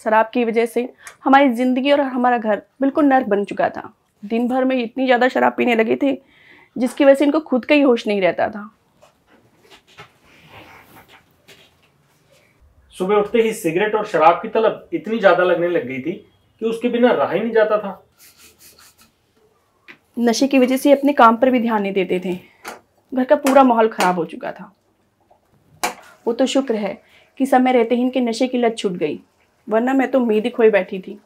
शराब की वजह से हमारी ज़िंदगी और हमारा घर बिल्कुल नर्क बन चुका था। दिन भर में इतनी ज़्यादा शराब पीने लगे थे जिसकी वजह से इनको खुद का ही होश नहीं रहता था। सुबह उठते ही सिगरेट और शराब की तलब इतनी ज्यादा लगने लग गई थी कि उसके बिना रहा ही नहीं जाता था। नशे की वजह से अपने काम पर भी ध्यान नहीं देते थे। घर का पूरा माहौल खराब हो चुका था। वो तो शुक्र है कि समय रहते ही इनके नशे की लत छूट गई, वरना मैं तो उम्मीद ही खोई बैठी थी।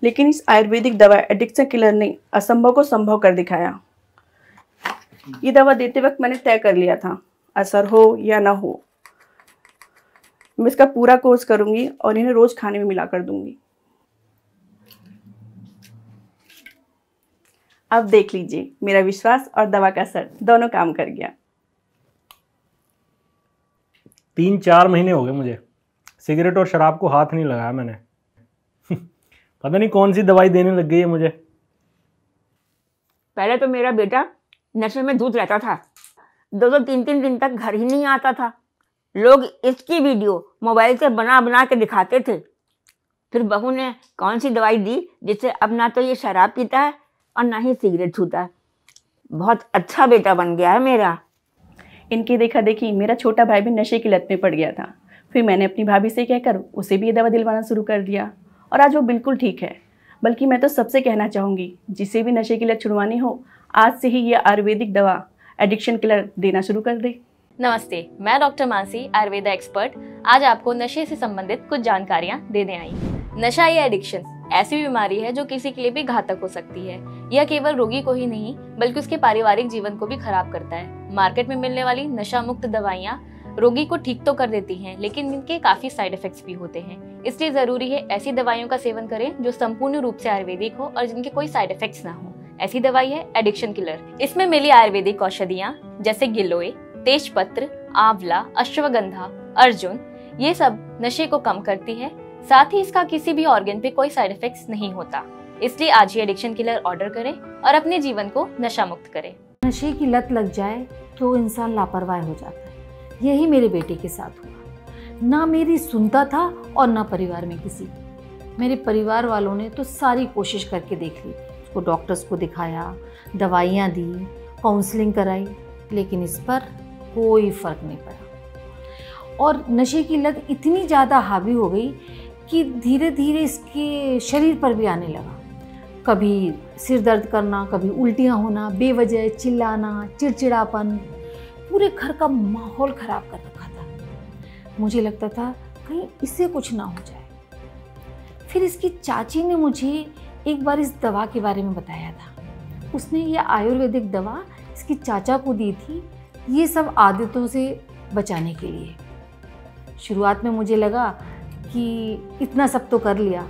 लेकिन इस आयुर्वेदिक दवा एडिक्शन किलर ने असंभव को संभव कर दिखाया। ये दवा देते वक्त मैंने तय कर लिया था, असर हो या ना हो, मैं इसका पूरा कोर्स करूंगी और इन्हें रोज खाने में मिला कर दूंगी। अब देख लीजिए, मेरा विश्वास और दवा का असर दोनों काम कर गया। 3-4 महीने हो गए मुझे सिगरेट और शराब को हाथ नहीं लगाया मैंने। पता नहीं कौन सी दवाई देने लग गई है मुझे। पहले तो मेरा बेटा नशे में धुत रहता था, 2-3 दिन तक घर ही नहीं आता था। लोग इसकी वीडियो मोबाइल से बना बना के दिखाते थे। फिर बहू ने कौन सी दवाई दी जिससे अब ना तो ये शराब पीता है और ना ही सिगरेट छूता है। बहुत अच्छा बेटा बन गया है मेरा। इनकी देखा देखी मेरा छोटा भाई भी नशे की लत में पड़ गया था। फिर मैंने अपनी भाभी से कहकर उसे भी ये दवा दिलवाना शुरू कर दिया और आज वो बिल्कुल ठीक है। बल्कि मैं तो सबसे कहना चाहूँगी, जिसे भी नशे की लत छुड़वानी हो, आज से ही ये आयुर्वेदिक दवा एडिक्शन किलर देना शुरू कर दे। नमस्ते, मैं डॉक्टर मानसी, आयुर्वेदा एक्सपर्ट, आज आपको नशे से संबंधित कुछ जानकारियाँ देने आई। नशा या एडिक्शन ऐसी बीमारी है जो किसी के लिए भी घातक हो सकती है। यह केवल रोगी को ही नहीं बल्कि उसके पारिवारिक जीवन को भी खराब करता है। मार्केट में मिलने वाली नशा मुक्त दवाइयाँ रोगी को ठीक तो कर देती हैं, लेकिन इनके काफी साइड इफेक्ट्स भी होते हैं। इसलिए जरूरी है ऐसी दवाइयों का सेवन करें जो संपूर्ण रूप से आयुर्वेदिक हो और जिनके कोई साइड इफेक्ट्स ना हो। ऐसी दवाई है एडिक्शन किलर। इसमें मिली आयुर्वेदिक औषधियाँ जैसे गिलोय, तेजपत्र, आंवला, अश्वगंधा, अर्जुन, ये सब नशे को कम करती है। साथ ही इसका किसी भी ऑर्गन पे कोई साइड इफेक्ट्स नहीं होता। इसलिए आज ही एडिक्शन किलर ऑर्डर करें और अपने जीवन को नशा मुक्त करें। नशे की लत लग जाए तो इंसान लापरवाह हो जाता है। यही मेरे बेटे के साथ हुआ। ना मेरी सुनता था और ना परिवार में किसी की। मेरे परिवार वालों ने तो सारी कोशिश करके देख ली, उसको डॉक्टर्स को दिखाया, दवाइयाँ दी, काउंसलिंग कराई, लेकिन इस पर कोई फ़र्क नहीं पड़ा। और नशे की लत इतनी ज़्यादा हावी हो गई कि धीरे धीरे इसके शरीर पर भी आने लगा। कभी सिर दर्द करना, कभी उल्टियाँ होना, बेवजह चिल्लाना, चिड़चिड़ापन, पूरे घर का माहौल ख़राब कर रखा था। मुझे लगता था कहीं इससे कुछ ना हो जाए। फिर इसकी चाची ने मुझे एक बार इस दवा के बारे में बताया था। उसने ये आयुर्वेदिक दवा इसकी चाचा को दी थी, ये सब आदतों से बचाने के लिए। शुरुआत में मुझे लगा कि इतना सब तो कर लिया,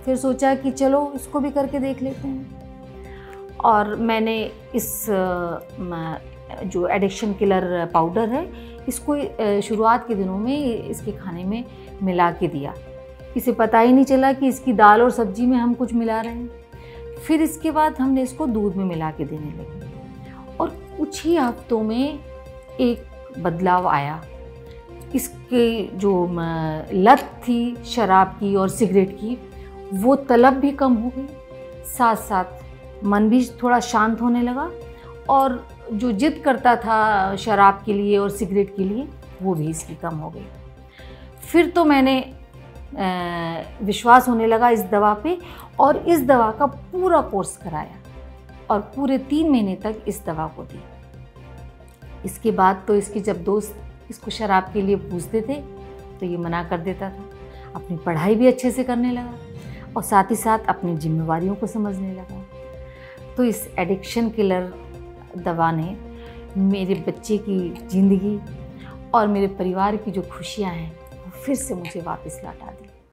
फिर सोचा कि चलो इसको भी करके देख लेते हैं। और मैंने इस जो एडिक्शन किलर पाउडर है, इसको शुरुआत के दिनों में इसके खाने में मिला के दिया। इसे पता ही नहीं चला कि इसकी दाल और सब्जी में हम कुछ मिला रहे हैं। फिर इसके बाद हमने इसको दूध में मिला के देने लगे और कुछ ही हफ्तों में एक बदलाव आया। इसकी जो लत थी शराब की और सिगरेट की, वो तलब भी कम हो गई, साथ साथ मन भी थोड़ा शांत होने लगा और जो जिद करता था शराब के लिए और सिगरेट के लिए, वो भी इसकी कम हो गई। फिर तो मैंने विश्वास होने लगा इस दवा पे और इस दवा का पूरा कोर्स कराया और पूरे 3 महीने तक इस दवा को दी। इसके बाद तो इसके जब दोस्त इसको शराब के लिए पूछते थे तो ये मना कर देता था। अपनी पढ़ाई भी अच्छे से करने लगा और साथ ही साथ अपनी जिम्मेवारियों को समझने लगा। तो इस एडिक्शन किलर दवा ने मेरे बच्चे की ज़िंदगी और मेरे परिवार की जो खुशियां हैं वो फिर से मुझे वापस लौटा दी।